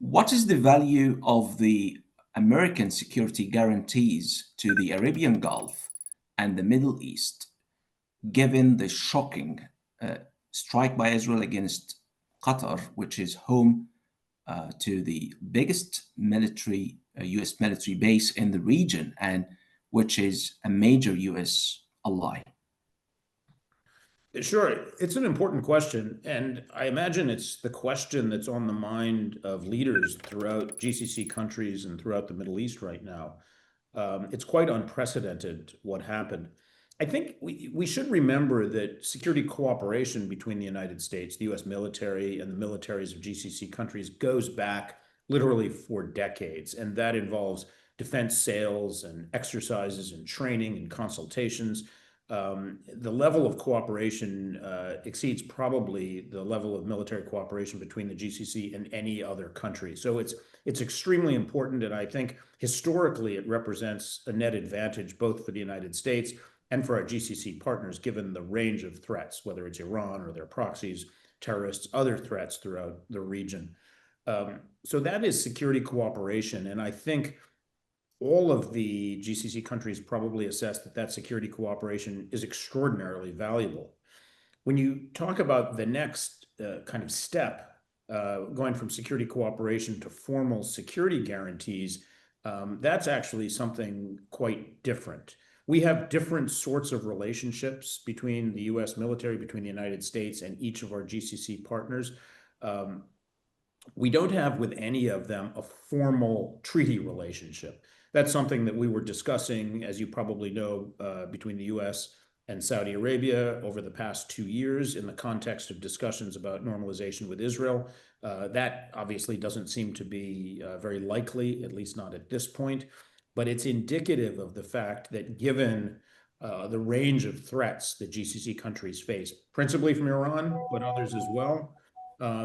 What is the value of the American security guarantees to the Arabian Gulf and the Middle East, given the shocking strike by Israel against Qatar, which is home to the biggest military US military base in the region and which is a major US ally? Sure, it's an important question, and I imagine it's the question that's on the mind of leaders throughout GCC countries and throughout the Middle East right now. It's quite unprecedented what happened. I think we should remember that security cooperation between the United States, the US military, and the militaries of GCC countries goes back literally for decades, and that involves defense sales and exercises and training and consultations. The level of cooperation exceeds probably the level of military cooperation between the GCC and any other country. So it's extremely important, and I think historically it represents a net advantage both for the United States and for our GCC partners, given the range of threats, whether it's Iran or their proxies, terrorists, other threats throughout the region. So that is security cooperation, and I think all of the GCC countries probably assess that that security cooperation is extraordinarily valuable. When you talk about the next kind of step, going from security cooperation to formal security guarantees, that's actually something quite different. We have different sorts of relationships between the US military, between the United States, and each of our GCC partners. We don't have with any of them a formal treaty relationship. That's something that we were discussing, as you probably know, between the US and Saudi Arabia over the past 2 years in the context of discussions about normalization with Israel. That obviously doesn't seem to be very likely, at least not at this point, but it's indicative of the fact that given the range of threats that GCC countries face, principally from Iran, but others as well,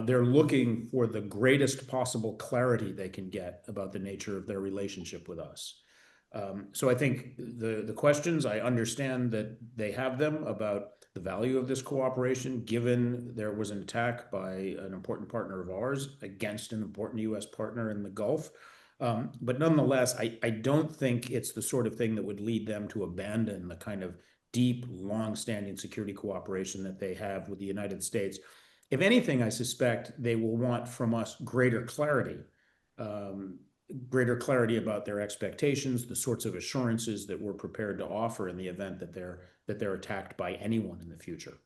they're looking for the greatest possible clarity they can get about the nature of their relationship with us. So I think the questions, I understand that they have them about the value of this cooperation, given there was an attack by an important partner of ours against an important US partner in the Gulf. But nonetheless, I don't think it's the sort of thing that would lead them to abandon the kind of deep, long-standing security cooperation that they have with the United States. If anything, I suspect they will want from us greater clarity about their expectations, the sorts of assurances that we're prepared to offer in the event that they're attacked by anyone in the future.